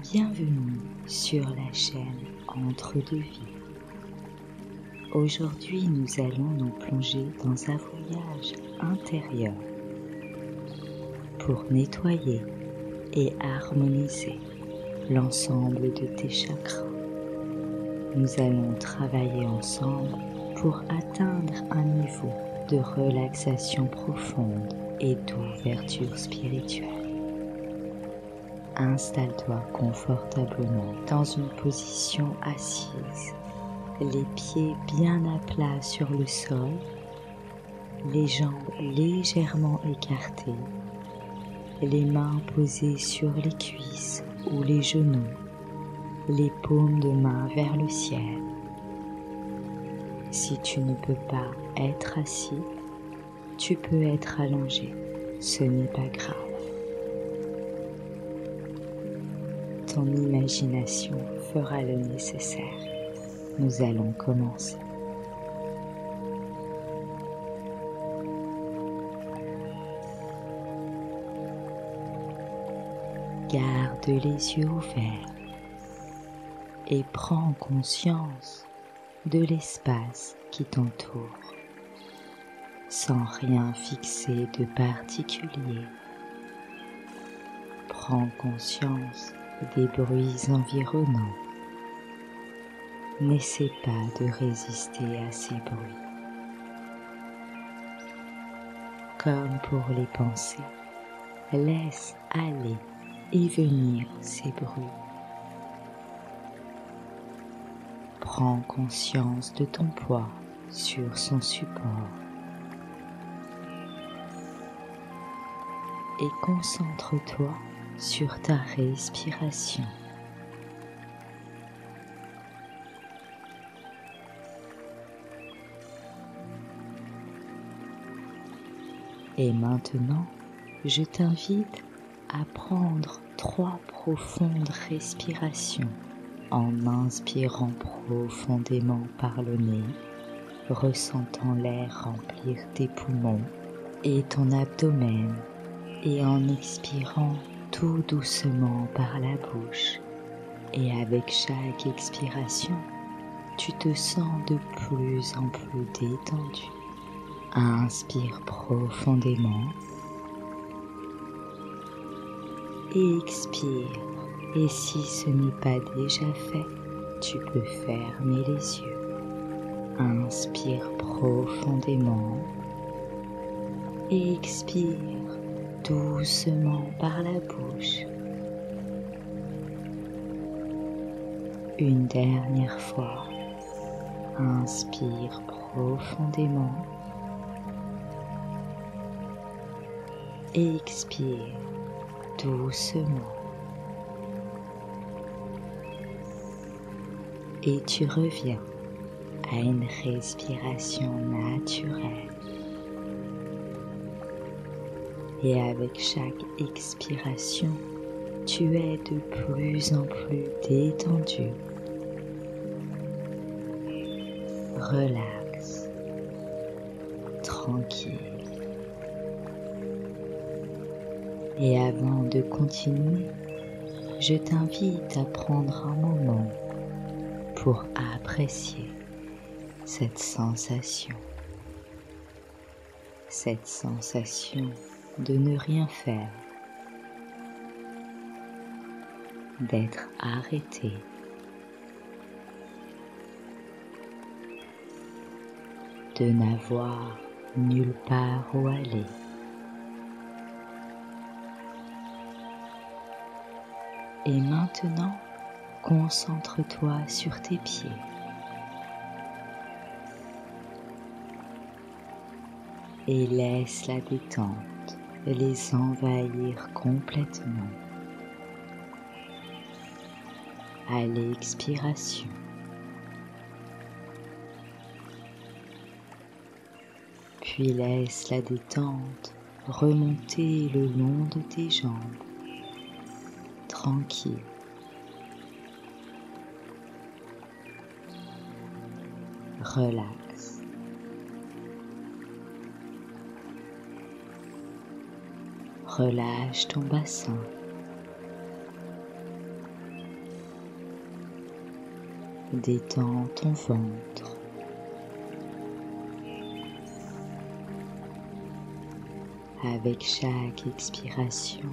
Bienvenue sur la chaîne Entre deux vies. Aujourd'hui, nous allons nous plonger dans un voyage intérieur pour nettoyer et harmoniser l'ensemble de tes chakras. Nous allons travailler ensemble pour atteindre un niveau de relaxation profonde et d'ouverture spirituelle. Installe-toi confortablement dans une position assise, les pieds bien à plat sur le sol, les jambes légèrement écartées, les mains posées sur les cuisses ou les genoux, les paumes de main vers le ciel. Si tu ne peux pas être assis, tu peux être allongé, ce n'est pas grave. Ton imagination fera le nécessaire. Nous allons commencer. Garde les yeux ouverts et prends conscience de l'espace qui t'entoure, sans rien fixer de particulier. Prends conscience des bruits environnants. N'essaie pas de résister à ces bruits. Comme pour les pensées, laisse aller et venir ces bruits. Prends conscience de ton poids sur son support et concentre-toi sur ta respiration. Et maintenant, je t'invite à prendre 3 profondes respirations en inspirant profondément par le nez, ressentant l'air remplir tes poumons et ton abdomen, et en expirant tout doucement par la bouche. Et avec chaque expiration, tu te sens de plus en plus détendu. Inspire profondément et expire. Et si ce n'est pas déjà fait, tu peux fermer les yeux. Inspire profondément et expire doucement par la bouche. Une dernière fois, inspire profondément et expire doucement. Et tu reviens à une respiration naturelle. Et avec chaque expiration, tu es de plus en plus détendu. Relax, tranquille. Et avant de continuer, je t'invite à prendre un moment pour apprécier cette sensation de ne rien faire, d'être arrêté, de n'avoir nulle part où aller. Et maintenant, concentre-toi sur tes pieds. Et laisse la détente les envahir complètement. À l'expiration, puis laisse la détente remonter le long de tes jambes, tranquille. Relax. Relâche ton bassin. Détends ton ventre. Avec chaque expiration,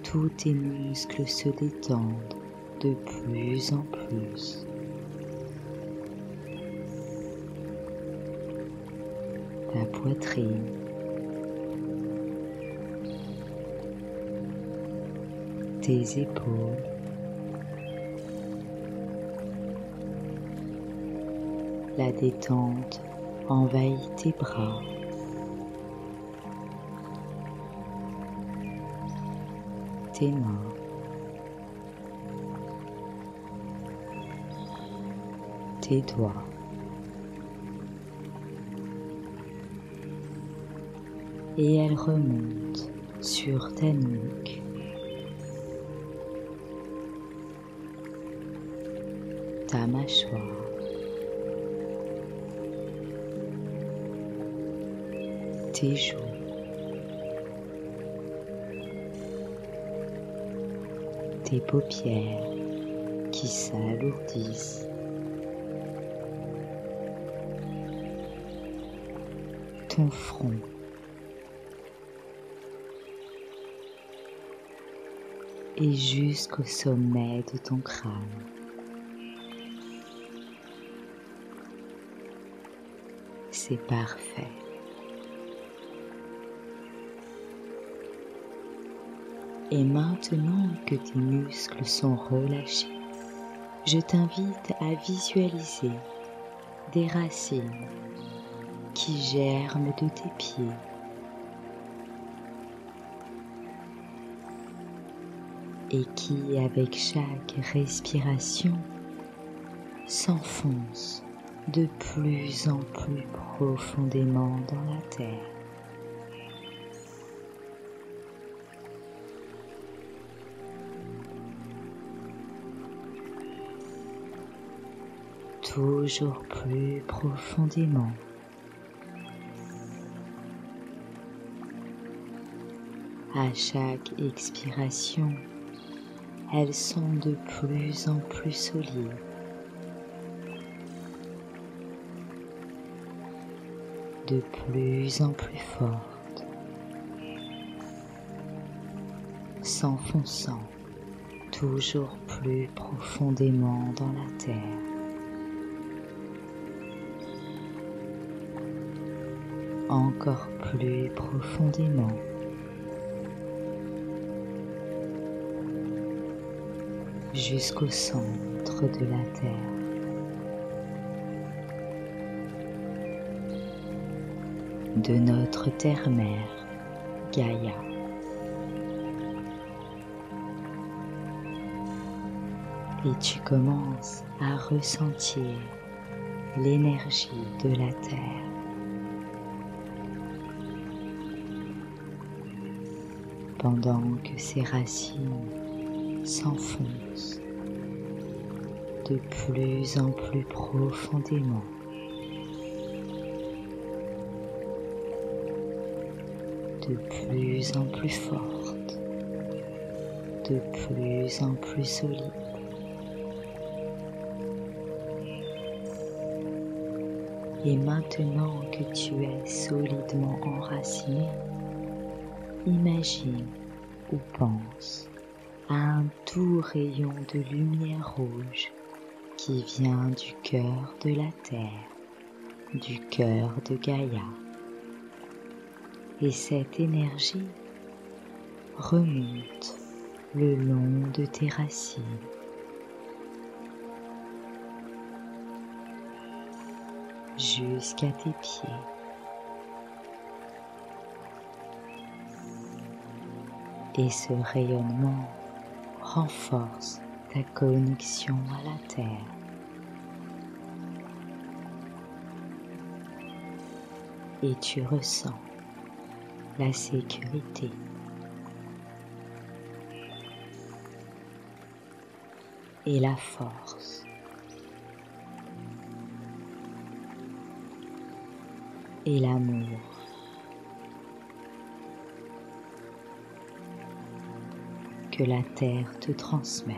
tous tes muscles se détendent de plus en plus. Ta poitrine, tes épaules, la détente envahit tes bras, tes mains, tes doigts, et elle remonte sur ta nuque, ta mâchoire, tes joues, tes paupières qui s'alourdissent, ton front, et jusqu'au sommet de ton crâne. C'est parfait. Et maintenant que tes muscles sont relâchés, je t'invite à visualiser des racines qui germent de tes pieds et qui, avec chaque respiration, s'enfoncent de plus en plus profondément dans la terre. Toujours plus profondément. À chaque expiration, elles sont de plus en plus solides. De plus en plus fortes, s'enfonçant toujours plus profondément dans la terre. Encore plus profondément. Jusqu'au centre de la terre. De notre terre-mère, Gaïa. Et tu commences à ressentir l'énergie de la terre. Pendant que ses racines s'enfoncent de plus en plus profondément. De plus en plus forte, de plus en plus solide. Et maintenant que tu es solidement enraciné, imagine ou pense à un doux rayon de lumière rouge qui vient du cœur de la terre, du cœur de Gaïa. Et cette énergie remonte le long de tes racines, jusqu'à tes pieds. Et ce rayonnement renforce ta connexion à la terre. Et tu ressens la sécurité et la force et l'amour que la terre te transmet.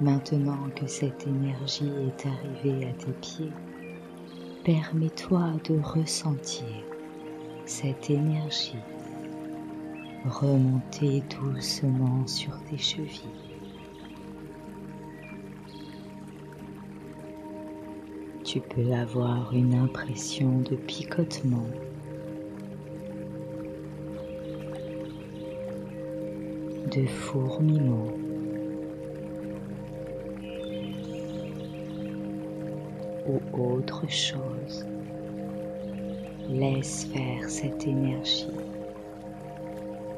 Maintenant que cette énergie est arrivée à tes pieds, permets-toi de ressentir cette énergie remonter doucement sur tes chevilles. Tu peux avoir une impression de picotement, de fourmillement, ou autre chose. Laisse faire cette énergie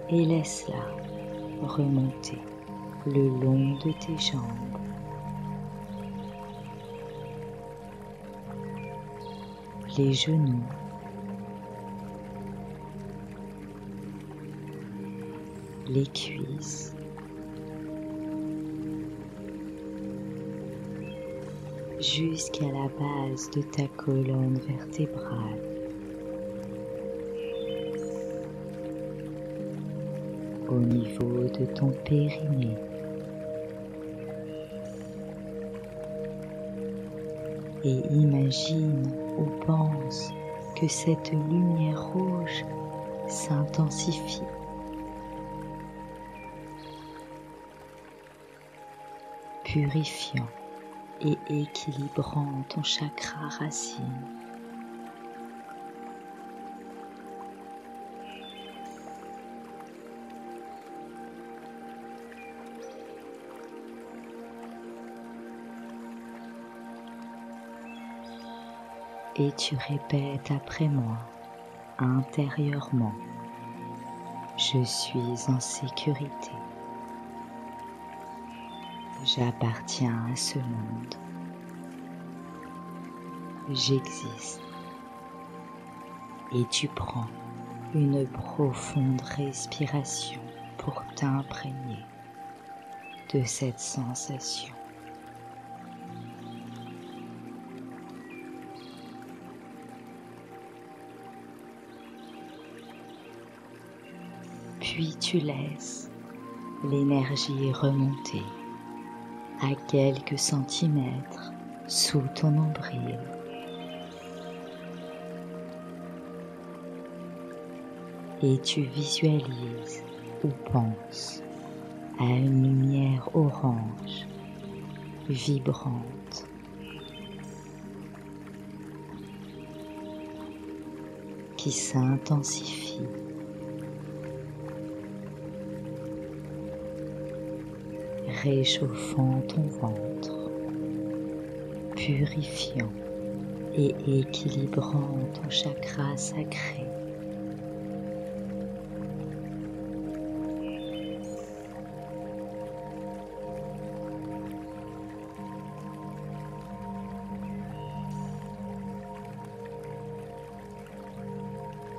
et laisse-la remonter le long de tes jambes, les genoux, les cuisses, jusqu'à la base de ta colonne vertébrale. Au niveau de ton périnée. Et imagine ou pense que cette lumière rouge s'intensifie. Purifiant et équilibrant ton chakra racine. Et tu répètes après moi, intérieurement, je suis en sécurité. J'appartiens à ce monde. J'existe. Et tu prends une profonde respiration pour t'imprégner de cette sensation. Puis tu laisses l'énergie remonter à quelques centimètres sous ton nombril. Et tu visualises ou penses à une lumière orange, vibrante, qui s'intensifie, réchauffant ton ventre, purifiant et équilibrant ton chakra sacré.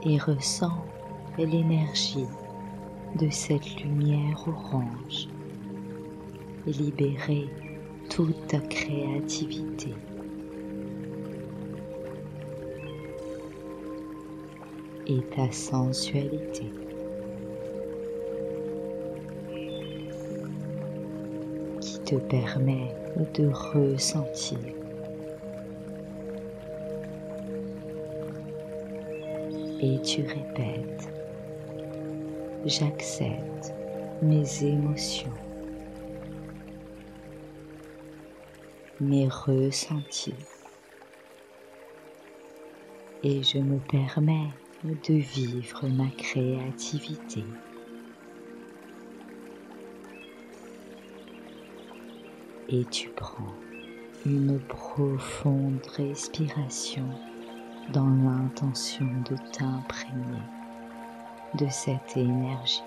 Et ressens l'énergie de cette lumière orange et libérer toute ta créativité. Et ta sensualité. Qui te permet de ressentir et tu répètes, j'accepte mes émotions, mes ressentis et je me permets de vivre ma créativité. Et tu prends une profonde respiration dans l'intention de t'imprégner de cette énergie.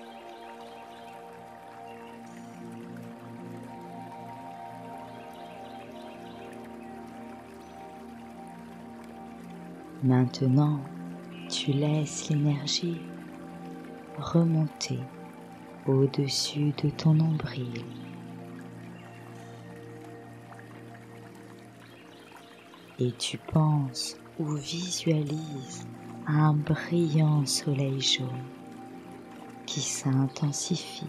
Maintenant, tu laisses l'énergie remonter au-dessus de ton nombril. Et tu penses ou visualises un brillant soleil jaune qui s'intensifie,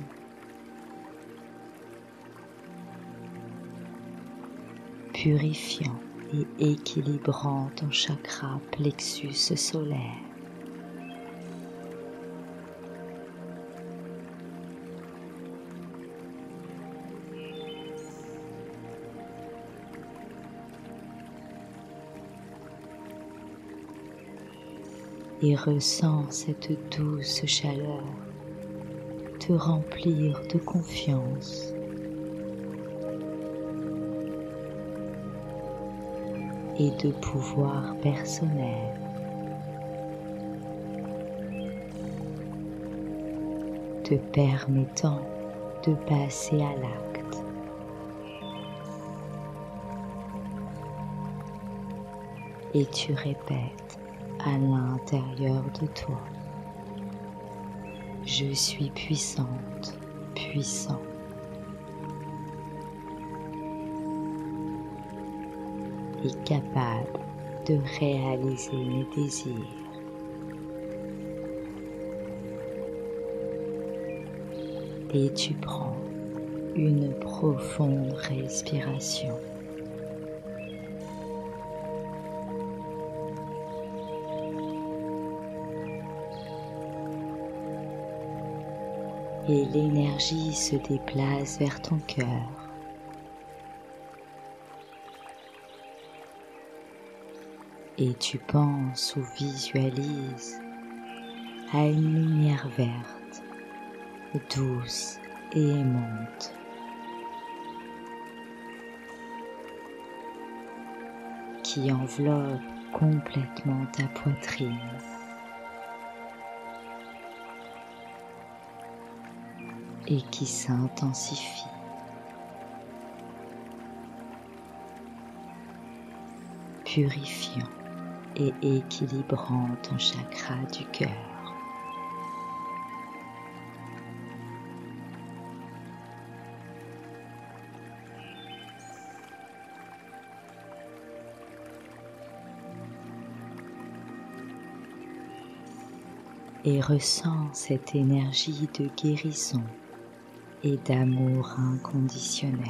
purifiant et équilibrant ton chakra plexus solaire. Et ressens cette douce chaleur te remplir de confiance et de pouvoir personnel. Te permettant de passer à l'acte. Et tu répètes à l'intérieur de toi: je suis puissante, puissant. Et capable de réaliser mes désirs. Et tu prends une profonde respiration. Et l'énergie se déplace vers ton cœur. Et tu penses ou visualises à une lumière verte, douce et aimante, qui enveloppe complètement ta poitrine. Et qui s'intensifie. Purifiant et équilibrant ton chakra du cœur. Et ressens cette énergie de guérison et d'amour inconditionnel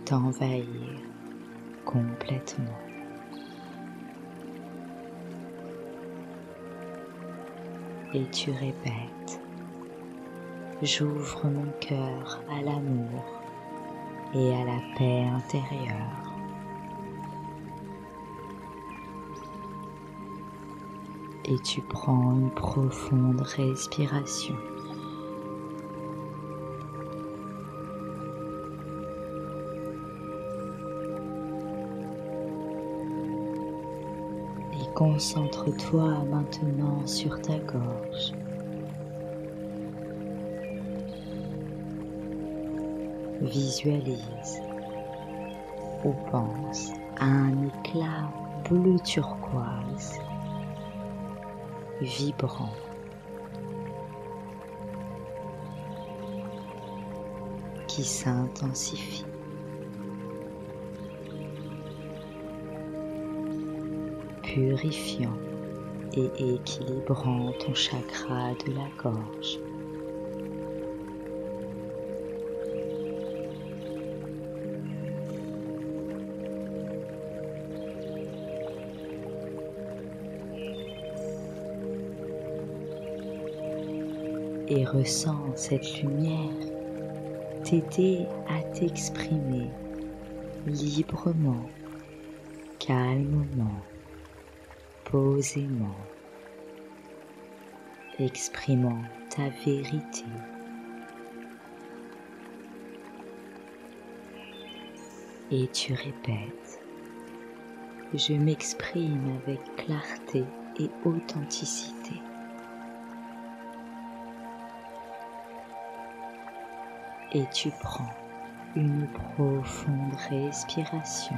t'envahir complètement. Et tu répètes: j'ouvre mon cœur à l'amour et à la paix intérieure. Et tu prends une profonde respiration. Et concentre-toi maintenant sur ta gorge. Visualise ou pense à un éclat bleu turquoise, vibrant, qui s'intensifie. Purifiant et équilibrant ton chakra de la gorge. Et ressens cette lumière t'aider à t'exprimer librement, calmement, posément, exprimant ta vérité. Et tu répètes: je m'exprime avec clarté et authenticité. Et tu prends une profonde respiration.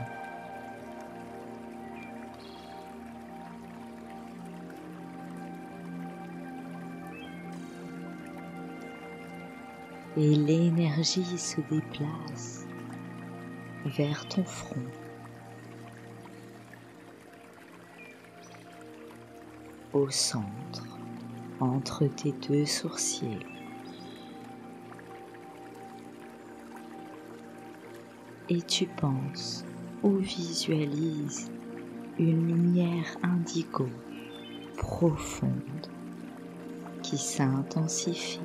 Et l'énergie se déplace vers ton front, au centre, entre tes deux sourcils. et tu penses ou visualises une lumière indigo profonde qui s'intensifie.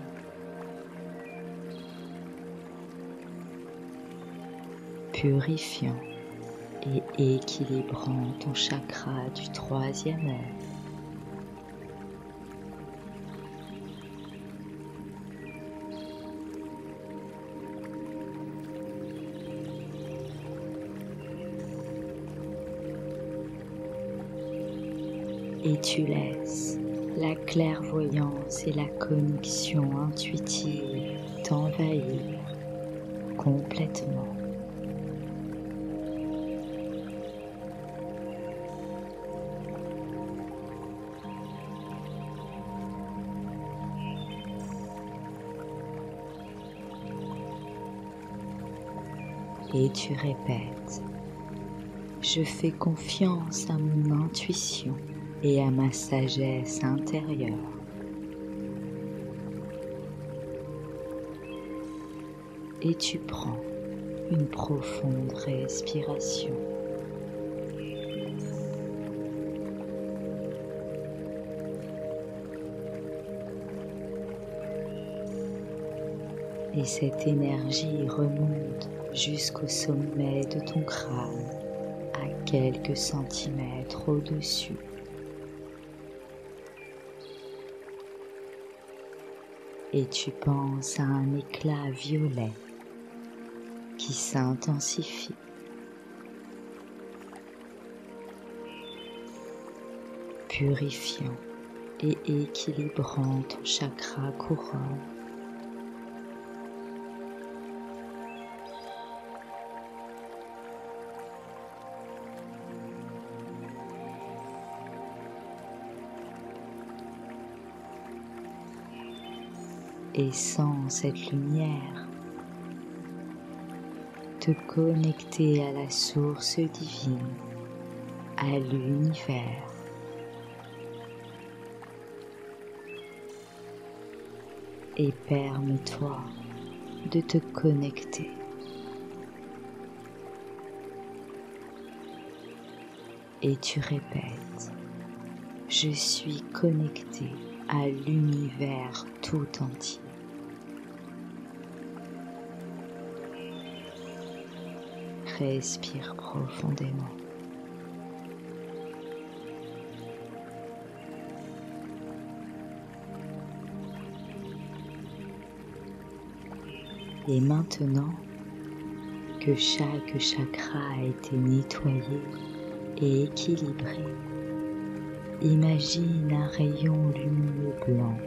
Purifiant et équilibrant ton chakra du troisième œil. Et tu laisses la clairvoyance et la connexion intuitive t'envahir complètement. Et tu répètes, je fais confiance à mon intuition et à ma sagesse intérieure. Et tu prends une profonde respiration. Et cette énergie remonte jusqu'au sommet de ton crâne, à quelques centimètres au-dessus. Et tu penses à un éclat violet qui s'intensifie. Purifiant et équilibrant ton chakra couronne. Et sans cette lumière, te connecter à la source divine, à l'univers. Et permets-toi de te connecter. Et tu répètes, je suis connecté à l'univers tout entier. Respire profondément. Et maintenant que chaque chakra a été nettoyé et équilibré, imagine un rayon lumineux blanc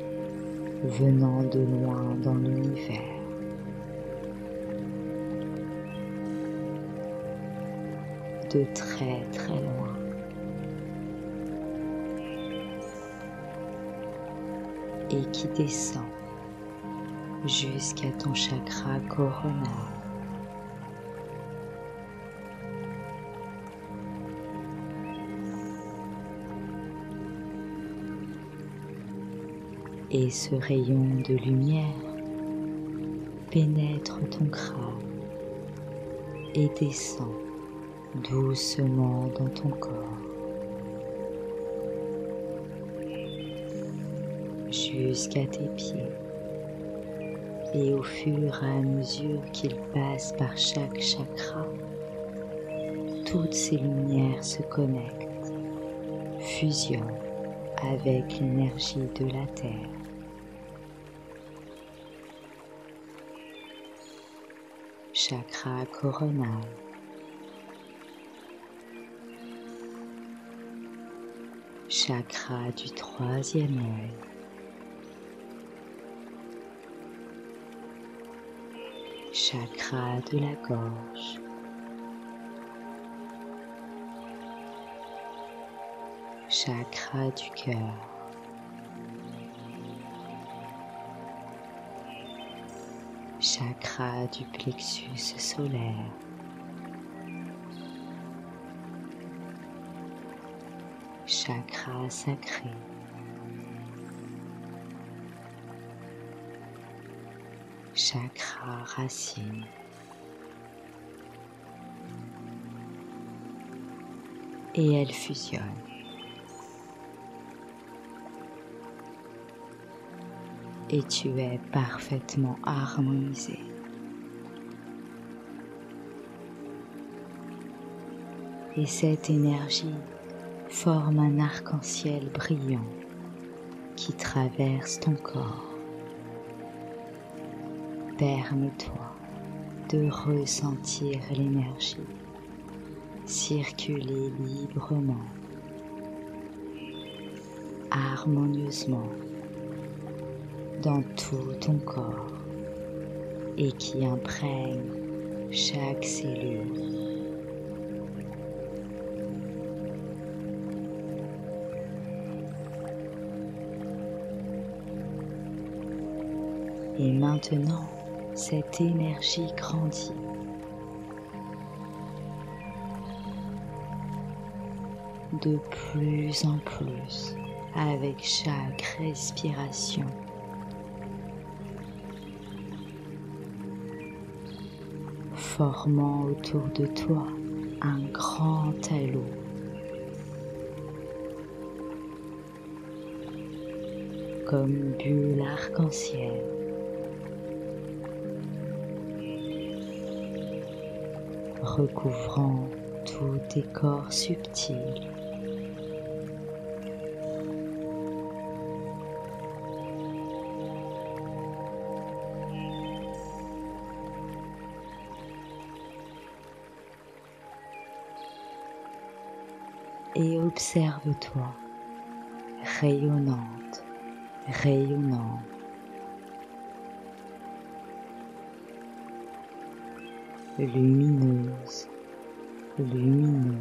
venant de loin dans l'univers. De très très loin. Et qui descend jusqu'à ton chakra coronal. Et ce rayon de lumière pénètre ton crâne et descend doucement dans ton corps, jusqu'à tes pieds. Et au fur et à mesure qu'il passe par chaque chakra, toutes ces lumières se connectent, fusionnent avec l'énergie de la Terre. Chakra coronal. Chakra du troisième œil. Chakra de la gorge. Chakra du cœur. Chakra du plexus solaire. Chakra sacré. Chakra racine. et elles fusionnent. Et tu es parfaitement harmonisé. Et cette énergie forme un arc-en-ciel brillant qui traverse ton corps. Permets-toi de ressentir l'énergie circuler librement, harmonieusement dans tout ton corps et qui imprègne chaque cellule. Et maintenant, cette énergie grandit. De plus en plus avec chaque respiration. Formant autour de toi un grand halo. Comme une bulle arc-en-ciel. Recouvrant tous tes corps subtils. Et observe-toi, rayonnante, rayonnant. Lumineuse, lumineux.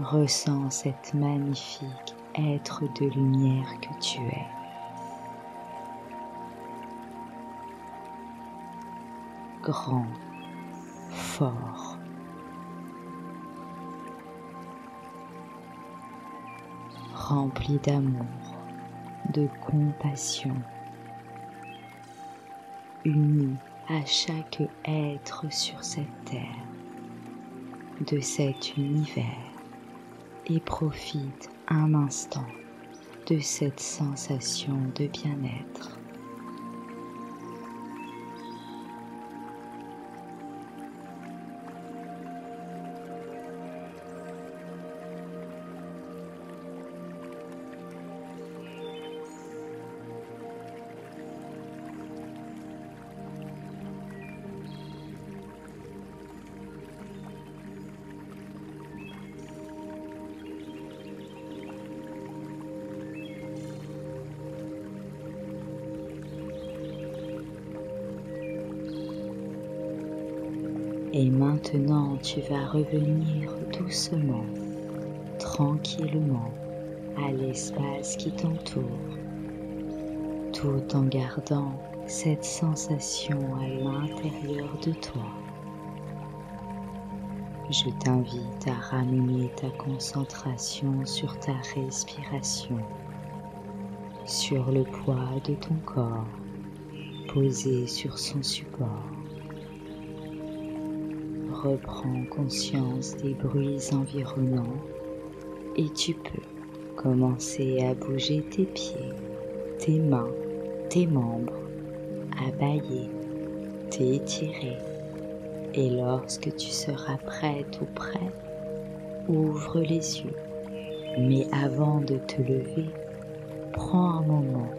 Ressens cette magnifique être de lumière que tu es. Grand, fort. Rempli d'amour, de compassion. Uni à chaque être sur cette terre, de cet univers, et profite un instant de cette sensation de bien-être. Et maintenant, tu vas revenir doucement, tranquillement, à l'espace qui t'entoure, tout en gardant cette sensation à l'intérieur de toi. Je t'invite à ramener ta concentration sur ta respiration, sur le poids de ton corps posé sur son support. Reprends conscience des bruits environnants et tu peux commencer à bouger tes pieds, tes mains, tes membres, à bâiller, t'étirer. Et lorsque tu seras prête ou prêt, ouvre les yeux. Mais avant de te lever, prends un moment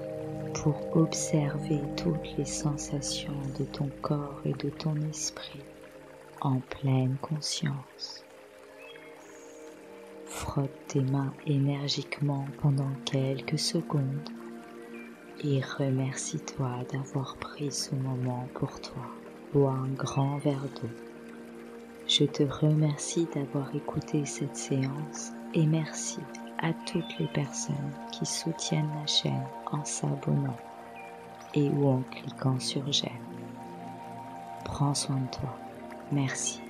pour observer toutes les sensations de ton corps et de ton esprit en pleine conscience. Frotte tes mains énergiquement pendant quelques secondes et remercie-toi d'avoir pris ce moment pour toi. Bois un grand verre d'eau. Je te remercie d'avoir écouté cette séance et merci à toutes les personnes qui soutiennent la chaîne en s'abonnant et ou en cliquant sur j'aime. Prends soin de toi. Merci.